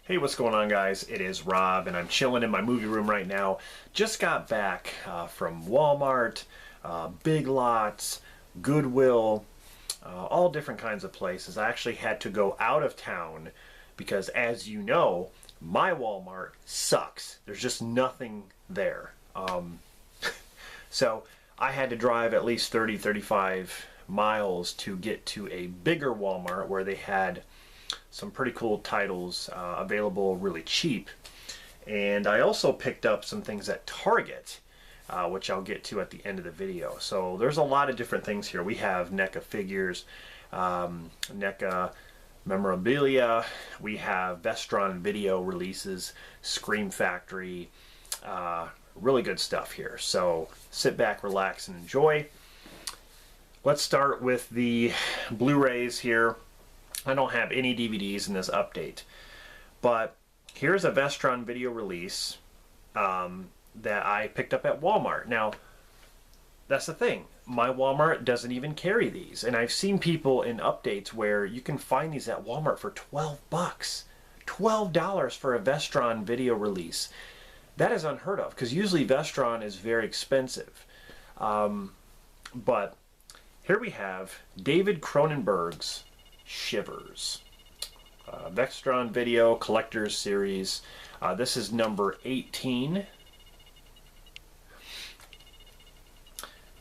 Hey, what's going on, guys? It is Rob, and I'm chilling in my movie room right now. Just got back from Walmart, Big Lots, Goodwill, all different kinds of places. I actually had to go out of town because, as you know, my Walmart sucks. There's just nothing there. So I had to drive at least 35 miles to get to a bigger Walmart where they had some pretty cool titles available really cheap. And I also picked up some things at Target, which I'll get to at the end of the video. So there's a lot of different things here. We have Neca figures, Neca memorabilia, we have Vestron video releases, Scream Factory, really good stuff here. So sit back, relax, and enjoy. Let's start with the Blu-rays here. I don't have any DVDs in this update, but here's a Vestron video release that I picked up at Walmart. Now, that's the thing. My Walmart doesn't even carry these, and I've seen people in updates where you can find these at Walmart for 12 bucks. $12 for a Vestron video release. That is unheard of, because usually Vestron is very expensive. But here we have David Cronenberg's Shivers, Vestron Video Collector's Series. This is number 18.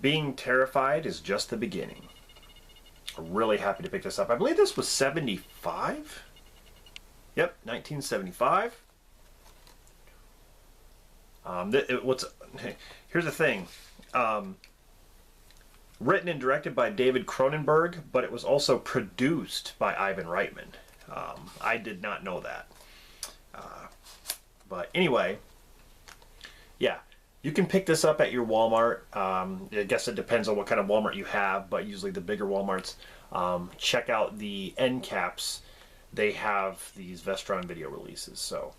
Being terrified is just the beginning. I'm really happy to pick this up. I believe this was 75. Yep, 1975. Here's the thing. Written and directed by David Cronenberg, but it was also produced by Ivan Reitman. I did not know that. But anyway, yeah, you can pick this up at your Walmart. I guess it depends on what kind of Walmart you have, but usually the bigger Walmarts. Check out the end caps. They have these Vestron video releases. So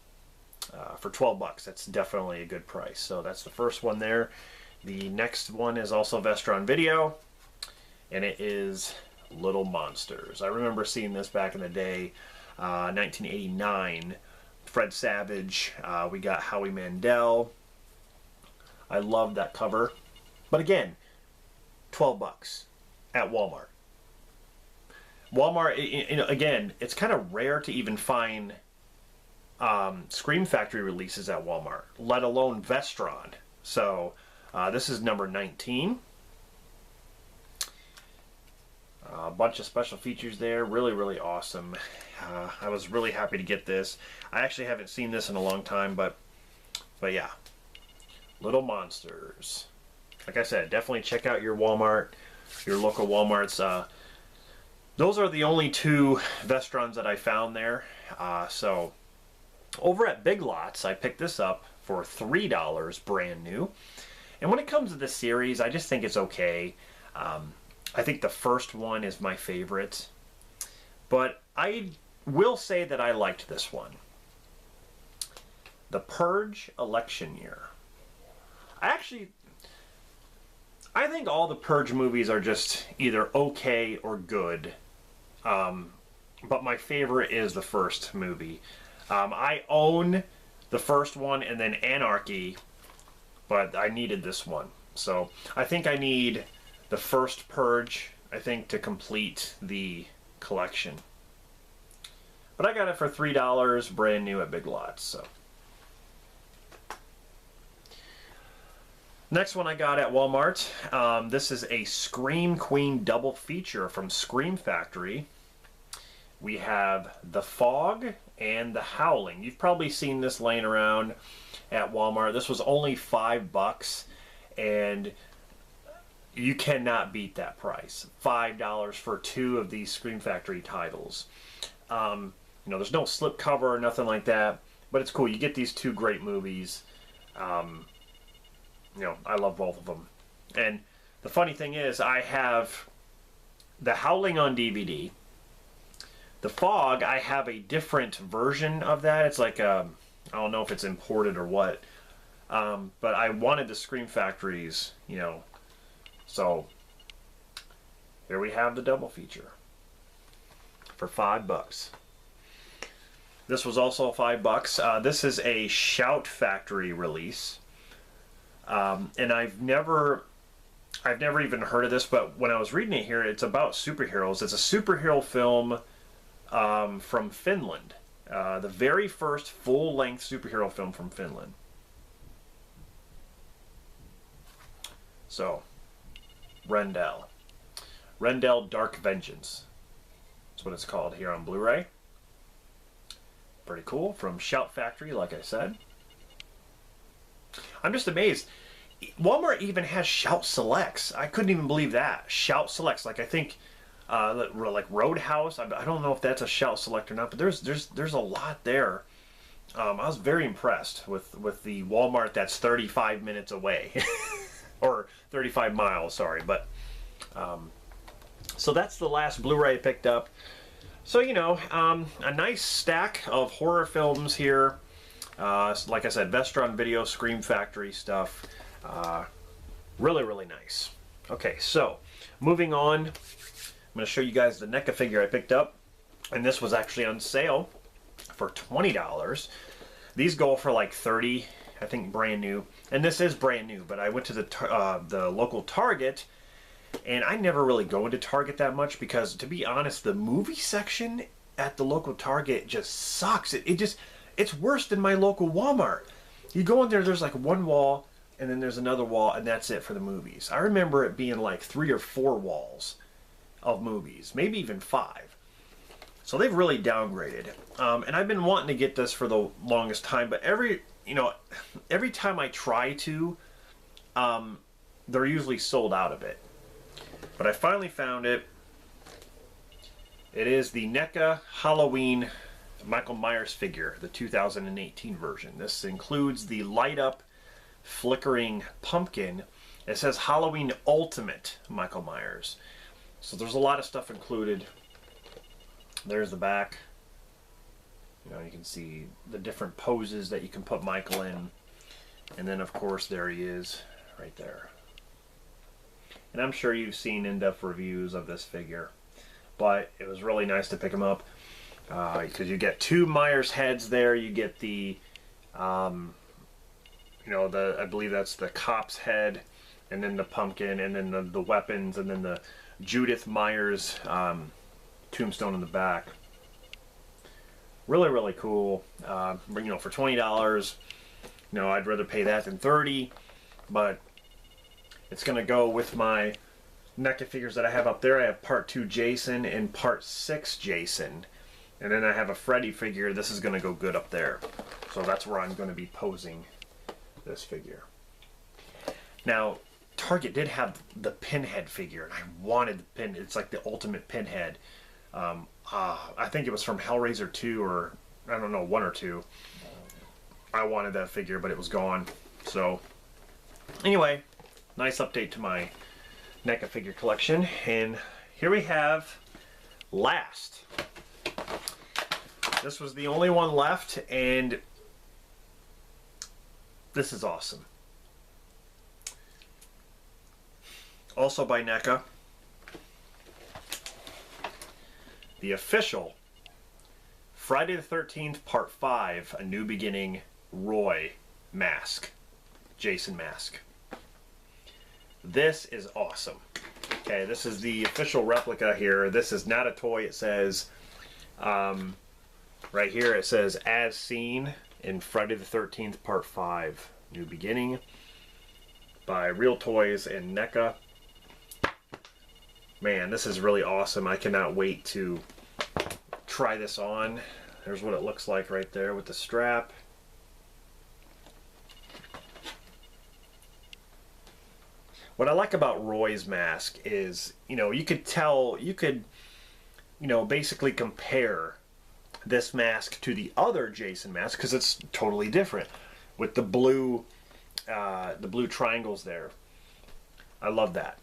for 12 bucks, that's definitely a good price. So that's the first one there. The next one is also Vestron Video, and it is Little Monsters. I remember seeing this back in the day, 1989. Fred Savage, we got Howie Mandel. I love that cover. But again, 12 bucks at Walmart. Walmart, again, it's kind of rare to even find Scream Factory releases at Walmart, let alone Vestron. So this is number 19. A bunch of special features there. Really awesome. I was really happy to get this. I actually haven't seen this in a long time, but yeah. Little Monsters. Like I said, definitely check out your Walmart, your local Walmarts. Those are the only two Vestrons that I found there. So over at Big Lots, I picked this up for $3 brand new. And when it comes to this series, I just think it's okay. I think the first one is my favorite. But I will say that I liked this one. The Purge Election Year. I think all the Purge movies are just either okay or good. But my favorite is the first movie. I own the first one and then Anarchy, but I needed this one. So I think I need the first Purge, I think, to complete the collection. But I got it for $3 brand new at Big Lots. So next one I got at Walmart. This is a Scream Queen double feature from Scream Factory. We have The Fog and The Howling. You've probably seen this laying around at Walmart. This was only $5, and you cannot beat that price. $5 for two of these Scream Factory titles. There's no slip cover or nothing like that, but it's cool. You get these two great movies. I love both of them. And the funny thing is, I have The Howling on DVD. The Fog, I have a different version of that. It's like I don't know if it's imported or what. But I wanted the Scream Factories, So here we have the double feature for $5. This was also $5. This is a Shout Factory release, and I've never even heard of this. But when I was reading it here, it's about superheroes. It's a superhero film from Finland, the very first full-length superhero film from Finland. So, Rendell Dark Vengeance. That's what it's called here on Blu-ray. Pretty cool, from Shout Factory, like I said. I'm just amazed. Walmart even has Shout Selects. I couldn't even believe that. Shout Selects, like I think, like Roadhouse. I don't know if that's a Shout Select or not, but there's a lot there. I was very impressed with the Walmart that's 35 minutes away. Or 35 miles, sorry. But so that's the last Blu-ray I picked up. So, you know, a nice stack of horror films here. Like I said, Vestron Video, Scream Factory stuff. Really, really nice. Okay, so moving on, I'm going to show you guys the Neca figure I picked up. And this was actually on sale for $20. These go for like $30, I think, brand new. And this is brand new, but I went to the local Target, and I never really go into Target that much because, to be honest, the movie section at the local Target just sucks. It's worse than my local Walmart. You go in there, there's like one wall, and then there's another wall, and that's it for the movies. I remember it being like 3 or 4 walls of movies, maybe even 5. So they've really downgraded. And I've been wanting to get this for the longest time, but every time I try to, they're usually sold out of it. But I finally found it. It is the Neca Halloween Michael Myers figure, the 2018 version. This includes the light-up, flickering pumpkin. It says Halloween Ultimate Michael Myers. So there's a lot of stuff included. There's the back. You know, you can see the different poses that you can put Michael in. And then, of course, there he is, right there. And I'm sure you've seen in-depth reviews of this figure. But it was really nice to pick him up. Because you get 2 Myers heads there. You get the, I believe that's the cop's head. And then the pumpkin. And then the weapons. And then the Judith Myers tombstone in the back. Really, really cool. For $20, I'd rather pay that than $30. But it's going to go with my Neca figures that I have up there. I have Part 2 Jason and Part 6 Jason. And then I have a Freddy figure. This is going to go good up there. So that's where I'm going to be posing this figure. Now, Target did have the Pinhead figure, and I wanted the Pinhead. It's like the ultimate Pinhead. I think it was from Hellraiser 2 or, I don't know, 1 or 2. I wanted that figure, but it was gone. So, anyway, nice update to my Neca figure collection. And here we have last. This was the only one left, and this is awesome. Also by Neca. The official Friday the 13th Part 5, A New Beginning Roy mask. Jason mask. This is awesome. Okay, this is the official replica here. This is not a toy. It says, right here, it says, as seen in Friday the 13th Part 5, New Beginning, by Real Toys and Neca. Man, this is really awesome. I cannot wait to try this on. There's what it looks like right there with the strap. What I like about Roy's mask is, you could tell, basically compare this mask to the other Jason mask because it's totally different with the blue triangles there. I love that.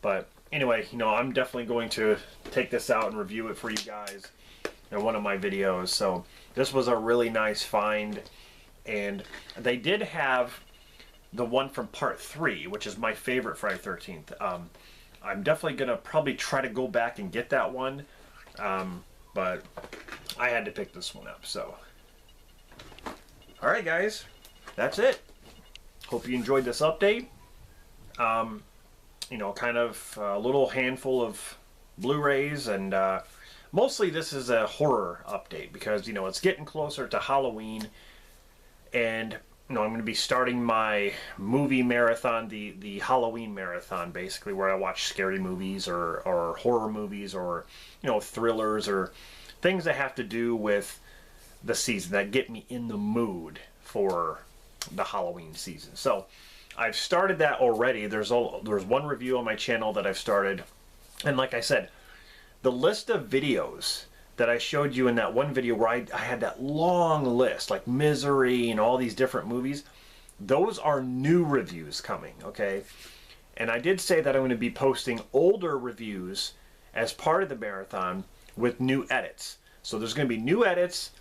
But anyway, I'm definitely going to take this out and review it for you guys in one of my videos. So this was a really nice find, and they did have the one from Part 3, which is my favorite Friday the 13th. I'm definitely going to probably try to go back and get that one. but I had to pick this one up. So, all right, guys, that's it. Hope you enjoyed this update. You know, kind of a little handful of Blu-rays, and mostly this is a horror update because, you know, it's getting closer to Halloween, and you know, I'm going to be starting my movie marathon, the Halloween marathon, basically, where I watch scary movies or horror movies, or, you know, thrillers, or things that have to do with the season that get me in the mood for the Halloween season. So I've started that already. There's one review on my channel that I've started, and like I said, the list of videos that I showed you in that one video where I had that long list, like Misery and all these different movies, those are new reviews coming, okay? And I did say that I'm going to be posting older reviews as part of the marathon with new edits. So there's going to be new edits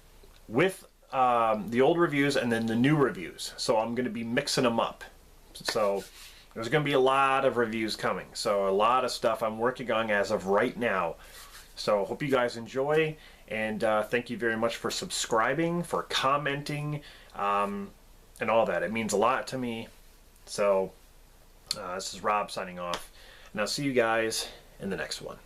with the old reviews and then the new reviews. So I'm going to be mixing them up. So there's going to be a lot of reviews coming. So a lot of stuff I'm working on as of right now. So hope you guys enjoy, and thank you very much for subscribing, for commenting, and all that. It means a lot to me. So this is Rob signing off, and I'll see you guys in the next one.